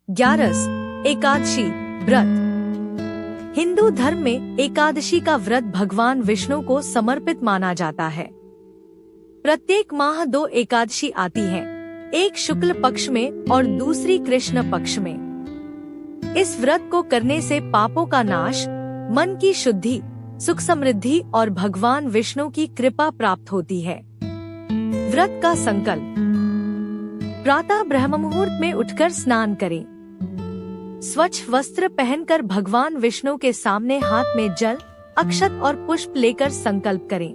ग्यारस एकादशी व्रत। हिंदू धर्म में एकादशी का व्रत भगवान विष्णु को समर्पित माना जाता है। प्रत्येक माह 2 एकादशी आती हैं, एक शुक्ल पक्ष में और दूसरी कृष्ण पक्ष में। इस व्रत को करने से पापों का नाश, मन की शुद्धि, सुख समृद्धि और भगवान विष्णु की कृपा प्राप्त होती है। व्रत का संकल्प। प्रातः ब्रह्म मुहूर्त में उठकर स्नान करें। स्वच्छ वस्त्र पहनकर भगवान विष्णु के सामने हाथ में जल, अक्षत और पुष्प लेकर संकल्प करें।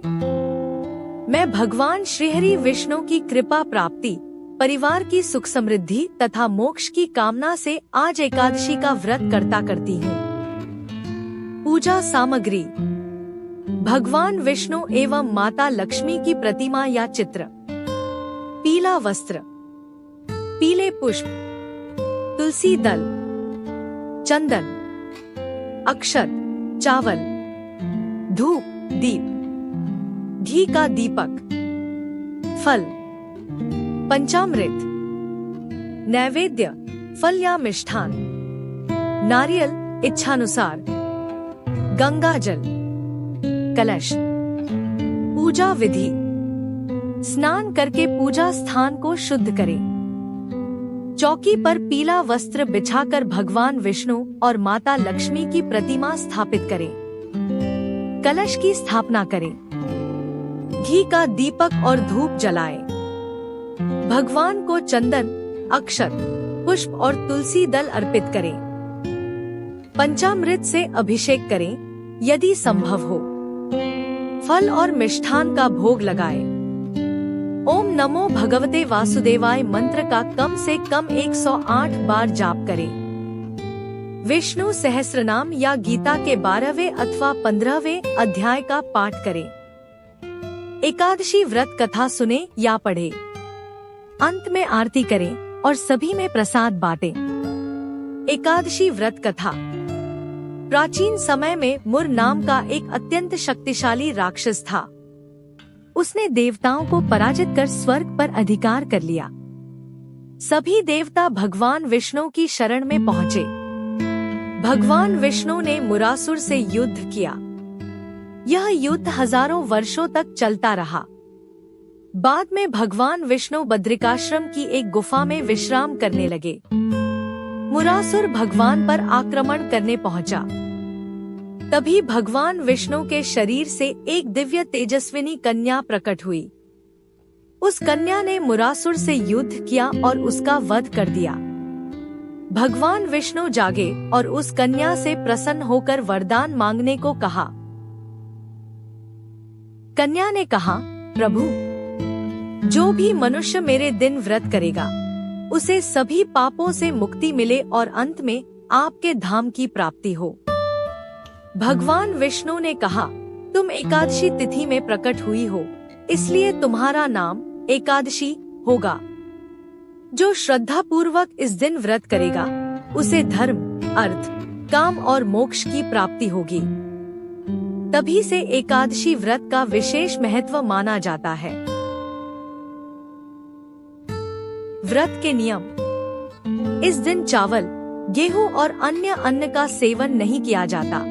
मैं भगवान श्रीहरि विष्णु की कृपा प्राप्ति, परिवार की सुख समृद्धि तथा मोक्ष की कामना से आज एकादशी का व्रत करती हूँ। पूजा सामग्री। भगवान विष्णु एवं माता लक्ष्मी की प्रतिमा या चित्र। पीला वस्त्र, पीले पुष्प, तुलसी दल, चंदन, अक्षत, चावल, धूप, दीप, घी का दीपक, फल, पंचामृत, नैवेद्य, फल या मिष्ठान, नारियल इच्छानुसार, गंगा जल, कलश। पूजा विधि। स्नान करके पूजा स्थान को शुद्ध करें। चौकी पर पीला वस्त्र बिछाकर भगवान विष्णु और माता लक्ष्मी की प्रतिमा स्थापित करें। कलश की स्थापना करें। घी का दीपक और धूप जलाएं। भगवान को चंदन, अक्षत, पुष्प और तुलसी दल अर्पित करें। पंचामृत से अभिषेक करें यदि संभव हो। फल और मिष्ठान का भोग लगाएं। ओम नमो भगवते वासुदेवाय मंत्र का कम से कम 108 बार जाप करें। विष्णु सहस्रनाम या गीता के 12वें अथवा 15वें अध्याय का पाठ करें। एकादशी व्रत कथा सुने या पढ़े। अंत में आरती करें और सभी में प्रसाद बांटें। एकादशी व्रत कथा। प्राचीन समय में मुर नाम का एक अत्यंत शक्तिशाली राक्षस था। उसने देवताओं को पराजित कर स्वर्ग पर अधिकार कर लिया। सभी देवता भगवान विष्णु की शरण में पहुँचे। भगवान विष्णु ने मुरासुर से युद्ध किया। यह युद्ध हजारों वर्षों तक चलता रहा। बाद में भगवान विष्णु बद्रिकाश्रम की एक गुफा में विश्राम करने लगे। मुरासुर भगवान पर आक्रमण करने पहुंचा। तभी भगवान विष्णु के शरीर से एक दिव्य तेजस्विनी कन्या प्रकट हुई। उस कन्या ने मुरासुर से युद्ध किया और उसका वध कर दिया। भगवान विष्णु जागे और उस कन्या से प्रसन्न होकर वरदान मांगने को कहा। कन्या ने कहा, प्रभु, जो भी मनुष्य मेरे दिन व्रत करेगा, उसे सभी पापों से मुक्ति मिले और अंत में आपके धाम की प्राप्ति हो। भगवान विष्णु ने कहा, तुम एकादशी तिथि में प्रकट हुई हो, इसलिए तुम्हारा नाम एकादशी होगा। जो श्रद्धा पूर्वक इस दिन व्रत करेगा, उसे धर्म, अर्थ, काम और मोक्ष की प्राप्ति होगी। तभी से एकादशी व्रत का विशेष महत्व माना जाता है। व्रत के नियम। इस दिन चावल, गेहूं और अन्य अन्न का सेवन नहीं किया जाता।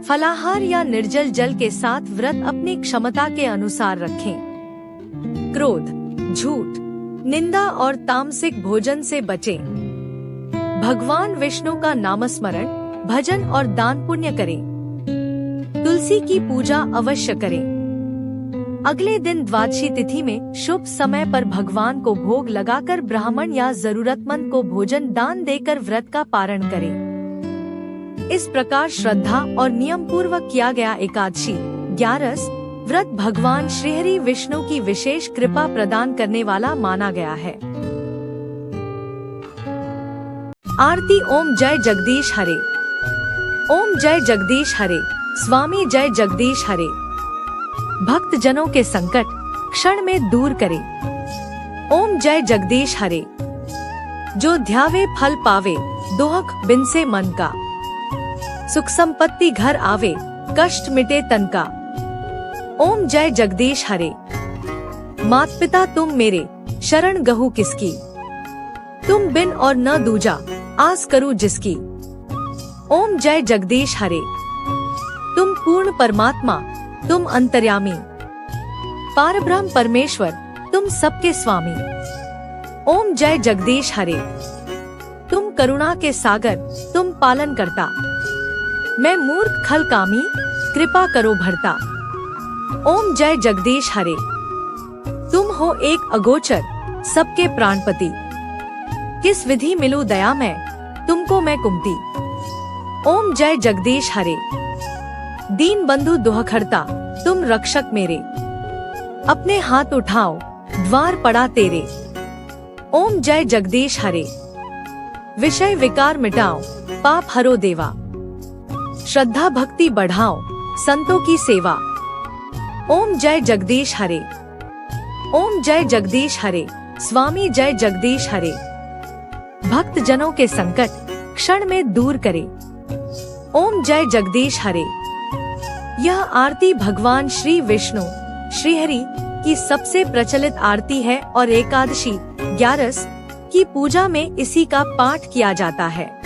फलाहार या निर्जल जल के साथ व्रत अपनी क्षमता के अनुसार रखें। क्रोध, झूठ, निंदा और तामसिक भोजन से बचें। भगवान विष्णु का नामस्मरण, भजन और दान पुण्य करें। तुलसी की पूजा अवश्य करें। अगले दिन द्वादशी तिथि में शुभ समय पर भगवान को भोग लगाकर ब्राह्मण या जरूरतमंद को भोजन दान देकर व्रत का पारण करें। इस प्रकार श्रद्धा और नियम पूर्वक किया गया एकादशी, ग्यारस व्रत भगवान श्रीहरि विष्णु की विशेष कृपा प्रदान करने वाला माना गया है। आरती। ओम जय जगदीश हरे। ओम जय जगदीश हरे। स्वामी जय जगदीश हरे। भक्त जनों के संकट क्षण में दूर करे। ओम जय जगदीश हरे। जो ध्यावे फल पावे, दोहक बिन से मन का। सुख संपत्ति घर आवे, कष्ट मिटे तन का। ओम जय जगदीश हरे। मात पिता तुम मेरे, शरण गहु किसकी। तुम बिन और न दूजा आस करूं जिसकी। ओम जय जगदीश हरे। तुम पूर्ण परमात्मा, तुम अंतर्यामी, पारब्रह्म परमेश्वर, तुम सबके स्वामी। ओम जय जगदीश हरे। तुम करुणा के सागर, तुम पालन करता, मैं मूर्ख खल कामी, कृपा करो भरता। ओम जय जगदीश हरे। तुम हो एक अगोचर, सबके प्राणपति, किस विधि मिलूं दया मैं, तुमको मैं कुमती। ओम जय जगदीश हरे। दीन बंधु दुहखड़ता, तुम रक्षक मेरे, अपने हाथ उठाओ, द्वार पड़ा तेरे। ओम जय जगदीश हरे। विषय विकार मिटाओ, पाप हरो देवा, श्रद्धा भक्ति बढ़ाओ, संतों की सेवा। ओम जय जगदीश हरे। ओम जय जगदीश हरे। स्वामी जय जगदीश हरे। भक्त जनों के संकट क्षण में दूर करे। ओम जय जगदीश हरे। यह आरती भगवान श्री विष्णु श्रीहरि की सबसे प्रचलित आरती है और एकादशी 11 की पूजा में इसी का पाठ किया जाता है।